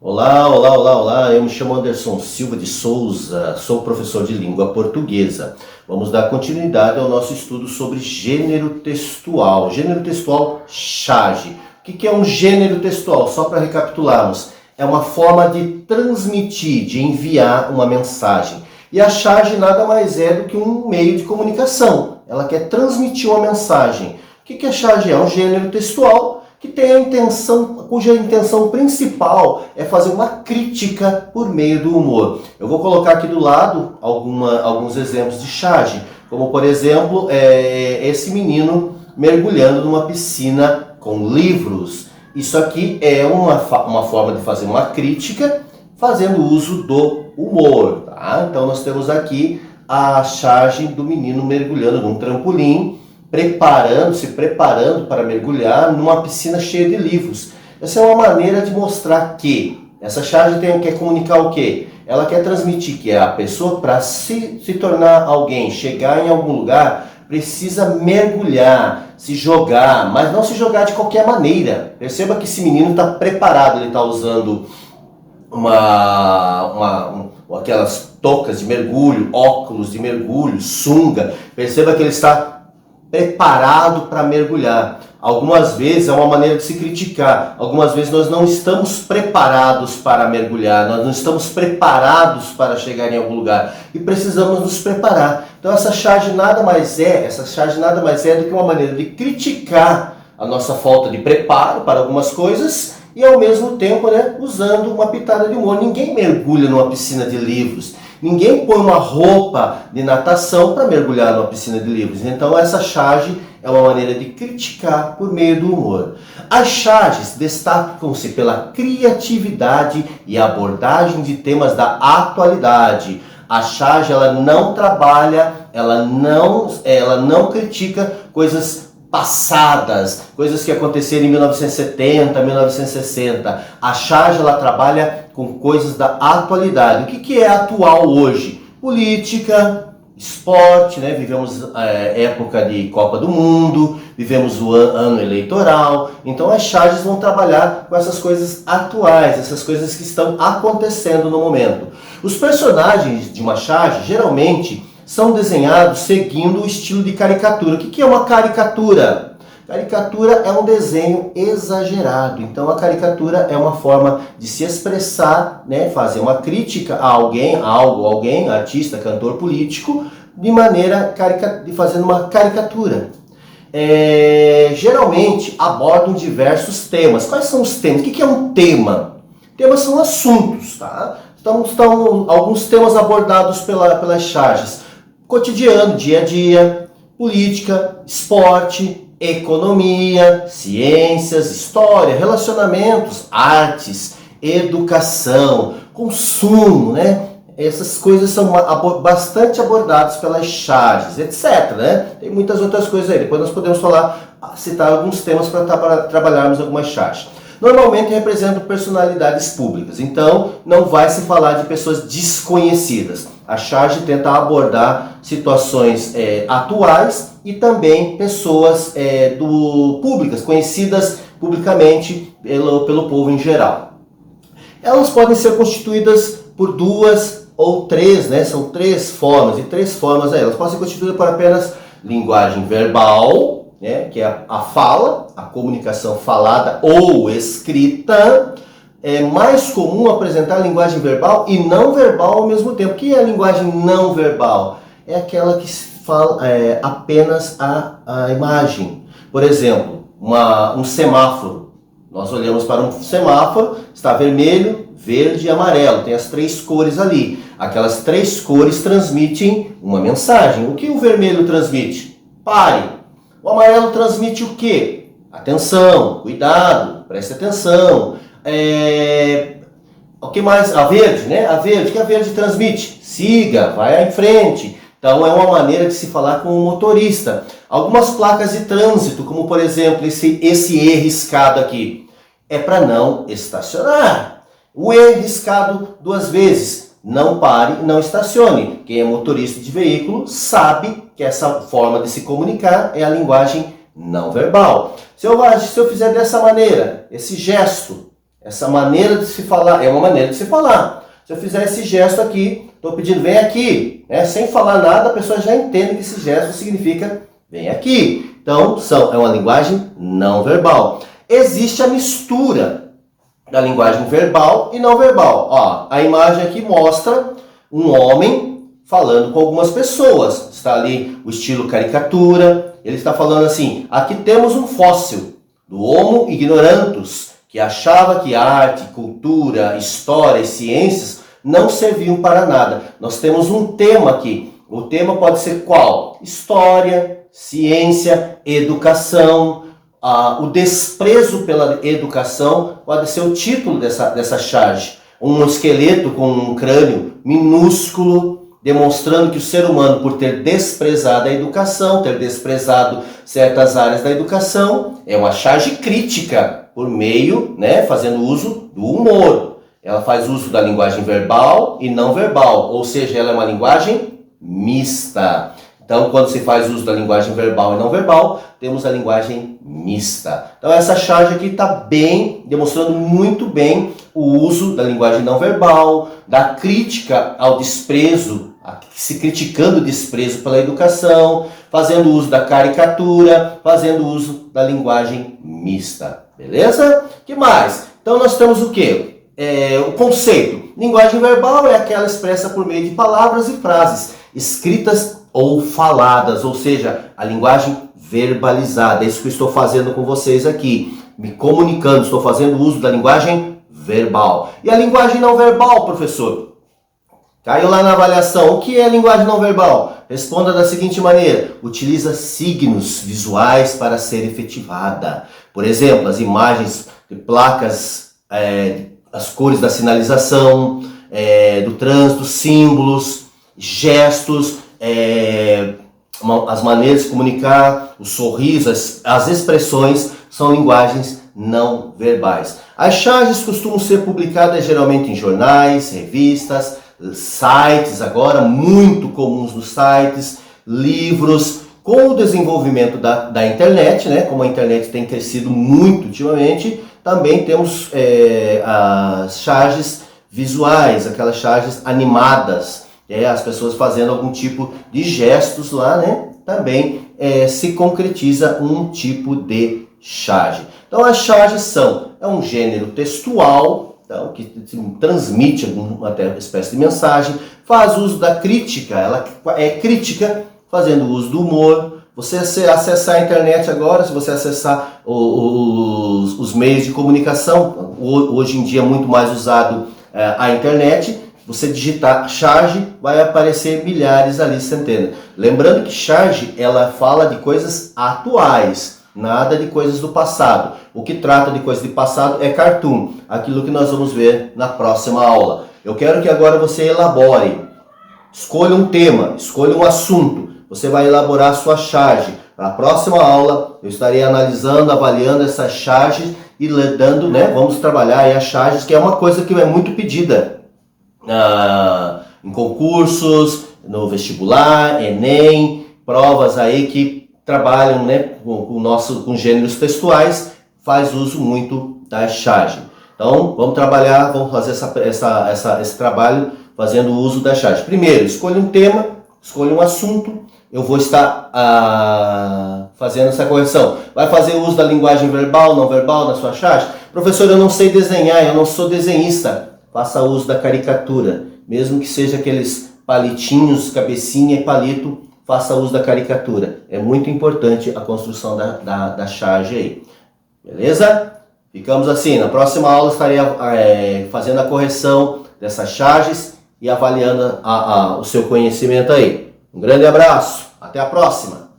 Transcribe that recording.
Olá, olá, olá, olá. Eu me chamo Anderson Silva de Souza, sou professor de língua portuguesa. Vamos dar continuidade ao nosso estudo sobre gênero textual. Gênero textual, charge. O que é um gênero textual? Só para recapitularmos, é uma forma de transmitir, de enviar uma mensagem. E a charge nada mais é do que um meio de comunicação. Ela quer transmitir uma mensagem. O que a charge é? É um gênero textual que tem a intenção, cuja intenção principal é fazer uma crítica por meio do humor. Eu vou colocar aqui do lado alguns exemplos de charge, como por exemplo, esse menino mergulhando numa piscina com livros. Isso aqui é uma forma de fazer uma crítica, fazendo uso do humor. Tá? Então nós temos aqui a charge do menino mergulhando num trampolim, se preparando para mergulhar numa piscina cheia de livros. Essa é uma maneira de mostrar que essa charge quer comunicar o quê? Ela quer transmitir que a pessoa, para se tornar alguém, chegar em algum lugar, precisa mergulhar, se jogar, mas não se jogar de qualquer maneira. Perceba que esse menino está preparado, ele está usando aquelas toucas de mergulho, óculos de mergulho, sunga. Perceba que ele está preparado para mergulhar. Algumas vezes é uma maneira de se criticar. Algumas vezes nós não estamos preparados para mergulhar, nós não estamos preparados para chegar em algum lugar e precisamos nos preparar. Então essa charge nada mais é do que uma maneira de criticar a nossa falta de preparo para algumas coisas e ao mesmo tempo, usando uma pitada de humor. Ninguém mergulha numa piscina de livros. Ninguém põe uma roupa de natação para mergulhar numa piscina de livros. Então essa charge é uma maneira de criticar por meio do humor. As charges destacam-se pela criatividade e abordagem de temas da atualidade. A charge ela não trabalha, ela não critica coisas passadas, coisas que aconteceram em 1970, 1960. A charge ela trabalha com coisas da atualidade. O que é atual hoje? Política, esporte, vivemos época de Copa do Mundo, vivemos o ano eleitoral. Então as charges vão trabalhar com essas coisas atuais, essas coisas que estão acontecendo no momento. Os personagens de uma charge geralmente são desenhados seguindo o estilo de caricatura. O que é uma caricatura? Caricatura é um desenho exagerado. Então a caricatura é uma forma de se expressar, fazer uma crítica a alguém, artista, cantor, político, de fazendo uma caricatura. Geralmente abordam diversos temas. Quais são os temas? O que é um tema? Temas são assuntos, tá? Então estão alguns temas abordados pelas charges. Cotidiano, dia a dia, política, esporte, economia, ciências, história, relacionamentos, artes, educação, consumo, Essas coisas são bastante abordadas pelas charges, etc, Tem muitas outras coisas aí, depois nós podemos citar alguns temas para trabalharmos algumas charges. Normalmente representam personalidades públicas, então não vai se falar de pessoas desconhecidas. A charge tenta abordar situações atuais e também pessoas públicas, conhecidas publicamente pelo povo em geral. Elas podem ser constituídas por duas ou três, são três formas, elas podem ser constituídas por apenas linguagem verbal, que é a fala, a comunicação falada ou escrita. É mais comum apresentar a linguagem verbal e não verbal ao mesmo tempo. O que é a linguagem não verbal? É aquela que fala apenas a imagem. Por exemplo, um semáforo. Nós olhamos para um semáforo, está vermelho, verde e amarelo. Tem as três cores ali. Aquelas três cores transmitem uma mensagem. O que o vermelho transmite? Pare. O amarelo transmite o quê? Atenção, cuidado, preste atenção. O que mais? A verde, A verde, o que a verde transmite? Siga, vai em frente. Então é uma maneira de se falar com o motorista. Algumas placas de trânsito, como por exemplo esse E riscado aqui, é para não estacionar. O E riscado duas vezes, não pare, não estacione. Quem é motorista de veículo sabe que essa forma de se comunicar é a linguagem não verbal. Se eu fizer dessa maneira, esse gesto, Essa maneira de se falar é uma maneira de se falar. Se eu fizer esse gesto aqui, estou pedindo vem aqui, né? Sem falar nada, a pessoa já entende que esse gesto significa vem aqui. Então, é uma linguagem não verbal. Existe a mistura da linguagem verbal e não verbal. Ó, a imagem aqui mostra um homem falando com algumas pessoas. Está ali o estilo caricatura. Ele está falando assim, aqui temos um fóssil do Homo ignorantus, que achava que arte, cultura, história e ciências não serviam para nada. Nós temos um tema aqui. O tema pode ser qual? História, ciência, educação. O desprezo pela educação pode ser o título dessa charge. Um esqueleto com um crânio minúsculo, demonstrando que o ser humano, por ter desprezado a educação, ter desprezado certas áreas da educação, é uma charge crítica, por meio, né, fazendo uso do humor. Ela faz uso da linguagem verbal e não verbal, ou seja, ela é uma linguagem mista. Então, quando se faz uso da linguagem verbal e não verbal, temos a linguagem mista. Então, essa charge aqui está bem, demonstrando muito bem o uso da linguagem não verbal, da crítica ao desprezo, se criticando o desprezo pela educação, fazendo uso da caricatura, fazendo uso da linguagem mista. Beleza? Que mais? Então, nós temos o quê? O conceito. Linguagem verbal é aquela expressa por meio de palavras e frases escritas ou faladas, ou seja, a linguagem verbalizada. É isso que eu estou fazendo com vocês aqui, me comunicando, estou fazendo uso da linguagem verbal. E a linguagem não verbal, professor? Caiu lá na avaliação. O que é linguagem não verbal? Responda da seguinte maneira: utiliza signos visuais para ser efetivada. Por exemplo, as imagens de placas, as cores da sinalização, do trânsito, símbolos, gestos, as maneiras de comunicar, o sorriso, as expressões são linguagens não verbais. As charges costumam ser publicadas geralmente em jornais, revistas, sites, agora muito comuns nos sites, livros. Com o desenvolvimento da internet, né, como a internet tem crescido muito ultimamente, também temos as charges visuais, aquelas charges animadas, as pessoas fazendo algum tipo de gestos lá, né, também se concretiza um tipo de charge. Então as charges é um gênero textual, então, que transmite alguma espécie de mensagem, faz uso da crítica, ela é crítica, fazendo uso do humor. Você acessar a internet agora, se você acessar os meios de comunicação, hoje em dia é muito mais usado a internet, você digitar charge, vai aparecer milhares ali, centenas. Lembrando que charge, ela fala de coisas atuais, nada de coisas do passado. O que trata de coisas do passado é cartoon, aquilo que nós vamos ver na próxima aula. Eu quero que agora você elabore, escolha um tema, escolha um assunto. Você vai elaborar a sua charge. Na próxima aula, eu estarei analisando, avaliando essas charges e dando, né? Vamos trabalhar aí as charges, que é uma coisa que é muito pedida em concursos, no vestibular, Enem, provas aí que trabalham, né, com gêneros textuais, faz uso muito da charge. Então, vamos trabalhar, vamos fazer esse trabalho fazendo uso da charge. Primeiro, escolha um tema, escolha um assunto. Eu vou estar fazendo essa correção. Vai fazer uso da linguagem verbal, não verbal na sua charge? Professor, eu não sei desenhar, eu não sou desenhista. Faça uso da caricatura. Mesmo que seja aqueles palitinhos, cabecinha e palito, faça uso da caricatura. É muito importante a construção da charge aí. Beleza? Ficamos assim. Na próxima aula estarei fazendo a correção dessas charges e avaliando o seu conhecimento aí. Um grande abraço, até a próxima!